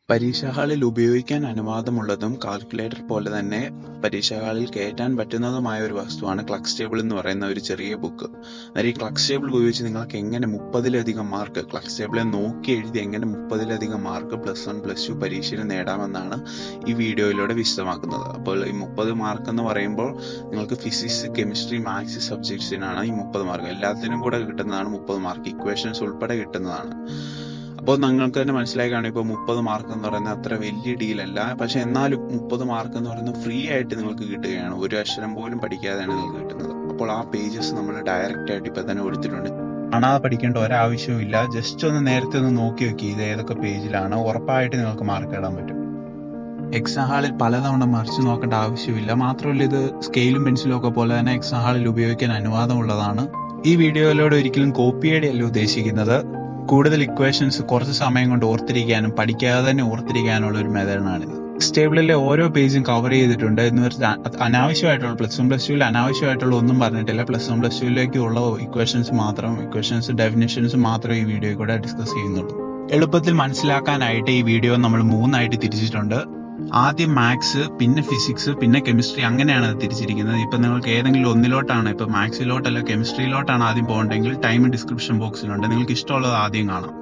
പരീക്ഷാ ഹാളിൽ ഉപയോഗിക്കാൻ അനുവാദമുള്ളതും കാൽക്കുലേറ്റർ പോലെ തന്നെ പരീക്ഷാ ഹാളിൽ കയറ്റാൻ പറ്റുന്നതുമായ ഒരു വസ്തുവാണ് ക്ലക്സ് ടേബിൾ എന്ന് പറയുന്ന ഒരു ചെറിയ ബുക്ക്. അതായത് ഈ ക്ലക്സ് ടേബിൾ ഉപയോഗിച്ച് നിങ്ങൾക്ക് എങ്ങനെ 30-ലധികം മാർക്ക് ക്ലക്സ് ടേബിളെ നോക്കി എഴുതി എങ്ങനെ 30-ലധികം മാർക്ക് +1 +2 പരീക്ഷയിൽ നേടാമെന്നാണ് ഈ വീഡിയോയിലൂടെ വിശദമാക്കുന്നത്. അപ്പോൾ ഈ 30 മാർക്ക് എന്ന് പറയുമ്പോൾ നിങ്ങൾക്ക് ഫിസിക്സ്, കെമിസ്ട്രി, മാത്സ് സബ്ജക്ട്സിനാണ് ഈ 30 മാർക്ക്. എല്ലാത്തിനും കൂടെ കിട്ടുന്നതാണ് 30 മാർക്ക്. ഇക്വേഷൻസ് ഉൾപ്പെടെ കിട്ടുന്നതാണ്. അപ്പോൾ നിങ്ങൾക്ക് തന്നെ മനസ്സിലായി കാണും, ഇപ്പോൾ 30 മാർക്ക് എന്ന് പറയുന്നത് അത്ര വലിയ ഡീലല്ല. പക്ഷെ എന്നാലും 30 മാർക്ക് എന്ന് പറയുന്നത് ഫ്രീ ആയിട്ട് നിങ്ങൾക്ക് കിട്ടുകയാണ്. ഒരു അക്ഷരം പോലും പഠിക്കാതെയാണ് നിങ്ങൾക്ക് കിട്ടുന്നത്. അപ്പോൾ ആ പേജസ് നമ്മൾ ഡയറക്റ്റ് ആയിട്ട് ഇപ്പൊ തന്നെ കൊടുത്തിട്ടുണ്ട്. കാണാതെ പഠിക്കേണ്ട ഒരാവശ്യവും ഇല്ല. ജസ്റ്റ് ഒന്ന് നേരത്തെ ഒന്ന് നോക്കി വെക്കി ഇത് ഏതൊക്കെ പേജിലാണ്. ഉറപ്പായിട്ട് നിങ്ങൾക്ക് മാർക്ക് ഇടാൻ പറ്റും. എക്സാം ഹാളിൽ പലതവണ മറിച്ച് നോക്കേണ്ട ആവശ്യമില്ല. മാത്രമല്ല, ഇത് സ്കെയിലും പെൻസിലും ഒക്കെ പോലെ തന്നെ എക്സാം ഹാളിൽ ഉപയോഗിക്കാൻ അനുവാദമുള്ളതാണ്. ഈ വീഡിയോയിലൂടെ ഒരിക്കലും കോപ്പിയുടെ അല്ല ഉദ്ദേശിക്കുന്നത്. കൂടുതൽ ഇക്വേഷൻസ് കുറച്ച് സമയം കൊണ്ട് ഓർത്തിരിക്കാനും പഠിക്കാതെ തന്നെ ഓർത്തിരിക്കാനുള്ള ഒരു മെത്തേഡാണിത്. ക്ലക്സ് ടേബിളിലെ ഓരോ പേജും കവർ ചെയ്തിട്ടുണ്ട് എന്ന് വെച്ചാൽ അനാവശ്യമായിട്ടുള്ള +1 +2 അനാവശ്യമായിട്ടുള്ള ഒന്നും പറഞ്ഞിട്ടില്ല. +1 +2 ഇക്വേഷൻസ് ഡെഫിനിഷൻസ് മാത്രമേ ഈ വീഡിയോയിൽ കൂടെ ഡിസ്കസ് ചെയ്യുന്നുള്ളൂ. എളുപ്പത്തിൽ മനസ്സിലാക്കാനായിട്ട് ഈ വീഡിയോ നമ്മൾ 3ആയിട്ട് തിരിച്ചിട്ടുണ്ട്. ആദ്യം മാത്സ്, പിന്നെ ഫിസിക്സ്, പിന്നെ കെമിസ്ട്രി, അങ്ങനെയാണ് അത് തിരിച്ചിരിക്കുന്നത്. ഇപ്പൊ നിങ്ങൾക്ക് ഏതെങ്കിലും ഒന്നിലോട്ടാണ്, ഇപ്പൊ മാത്സിലോട്ടല്ല കെമിസ്ട്രിയിലോട്ടാണ് ആദ്യം പോകണ്ടെങ്കിൽ ടൈം ഡിസ്ക്രിപ്ഷൻ ബോക്സിലുണ്ട്. നിങ്ങൾക്ക് ഇഷ്ടമുള്ളത് ആദ്യം കാണാം.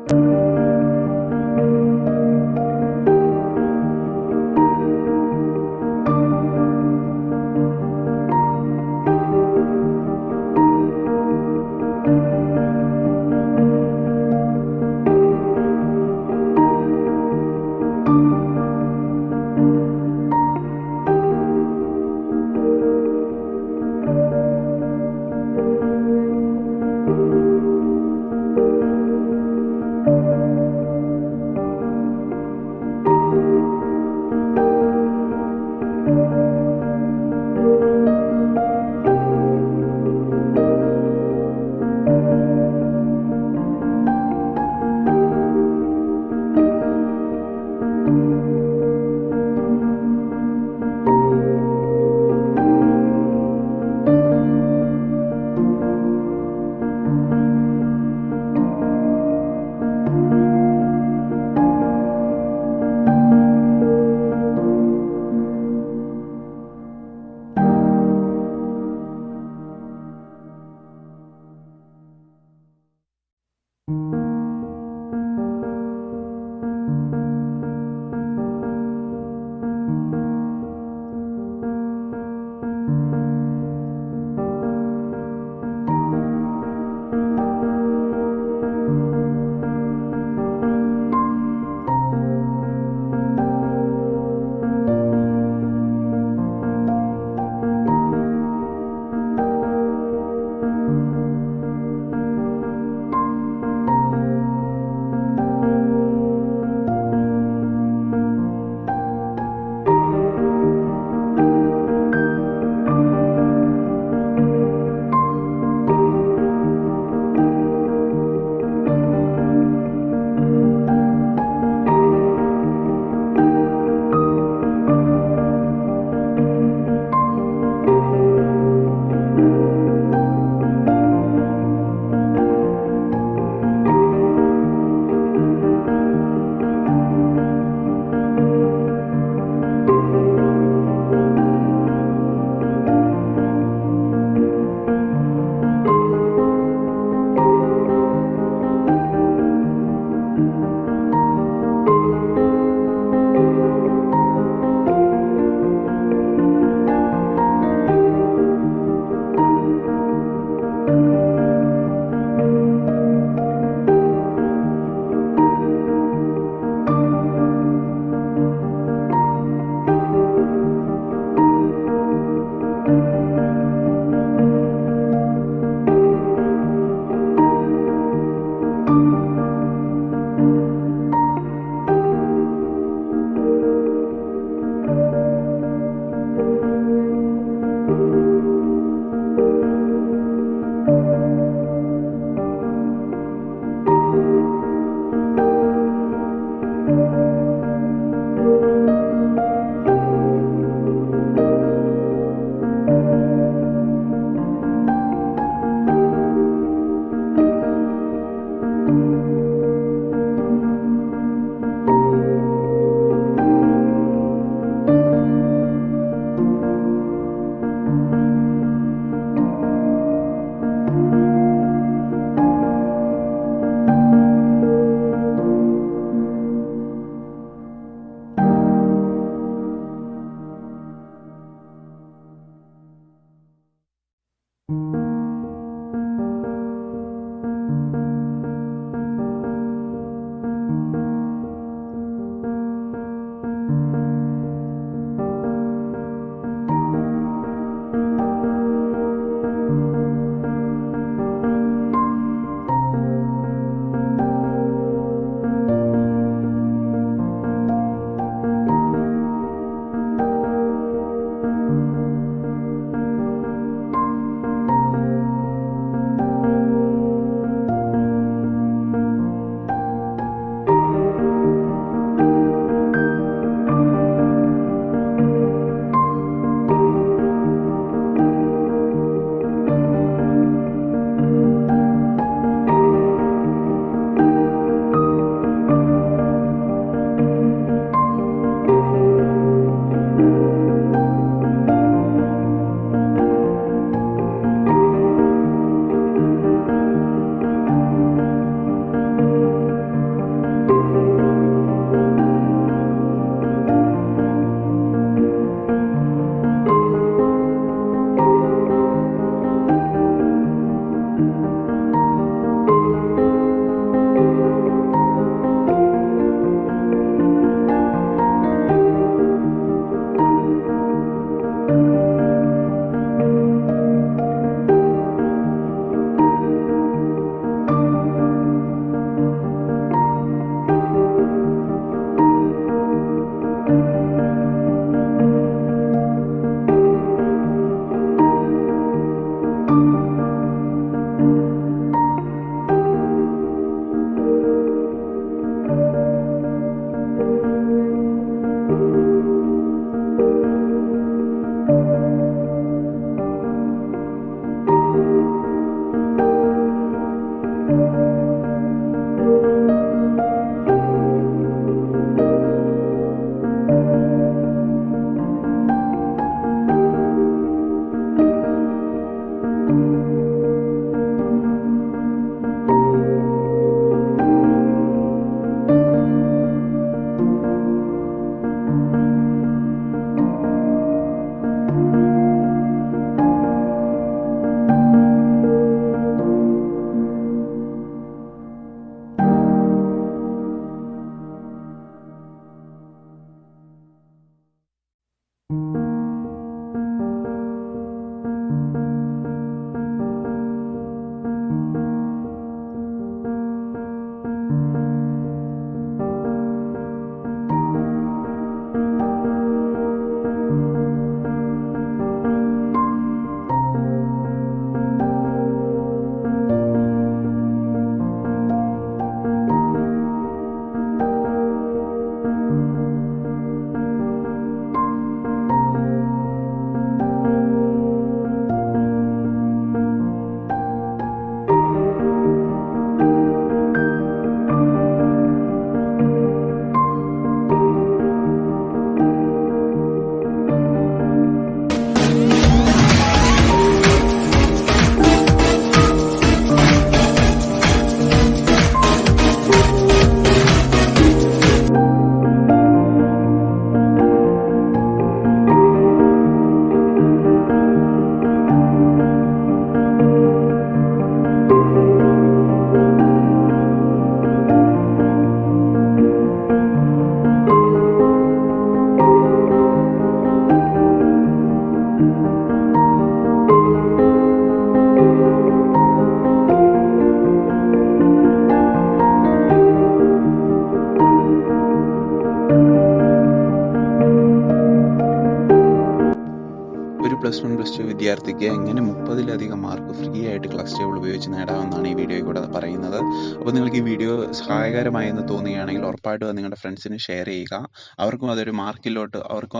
+1 +2 വിദ്യാർത്ഥിക്ക് എങ്ങനെ 30-ലധികം മാർക്ക് ഫ്രീ ആയിട്ട് ക്ലാസ് ടേബിൾ ഉപയോഗിച്ച് നേടാമെന്നാണ് ഈ വീഡിയോയിൽ കൂടെ പറയുന്നത്. അപ്പോൾ നിങ്ങൾക്ക് ഈ വീഡിയോ സഹായകരമായെന്ന് തോന്നുകയാണെങ്കിൽ ഉറപ്പായിട്ടും അത് നിങ്ങളുടെ ഫ്രണ്ട്സിന് ഷെയർ ചെയ്യുക. അവർക്കും ആ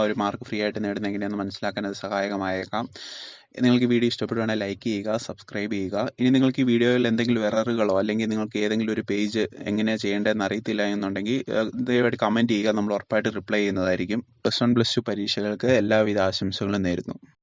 ഒരു മാർക്ക് ഫ്രീ ആയിട്ട് നേടുന്നത് എങ്ങനെയെന്ന് മനസ്സിലാക്കാൻ അത് സഹായകമായേക്കാം. നിങ്ങൾക്ക് ഈ വീഡിയോ ഇഷ്ടപ്പെടുകയാണെങ്കിൽ ലൈക്ക് ചെയ്യുക, സബ്സ്ക്രൈബ് ചെയ്യുക. ഇനി നിങ്ങൾക്ക് ഈ വീഡിയോയിൽ എന്തെങ്കിലും എററുകളോ അല്ലെങ്കിൽ നിങ്ങൾക്ക് ഏതെങ്കിലും ഒരു പേജ് എങ്ങനെയാണ് ചെയ്യേണ്ടതെന്ന് അറിയത്തില്ല എന്നുണ്ടെങ്കിൽ ദയവായിട്ട് കമൻറ്റ് ചെയ്യുക. നമ്മൾ ഉറപ്പായിട്ട് റിപ്ലൈ ചെയ്യുന്നതായിരിക്കും. +1 +2 പരീക്ഷകൾക്ക് എല്ലാവിധ ആശംസകളും നേരുന്നു.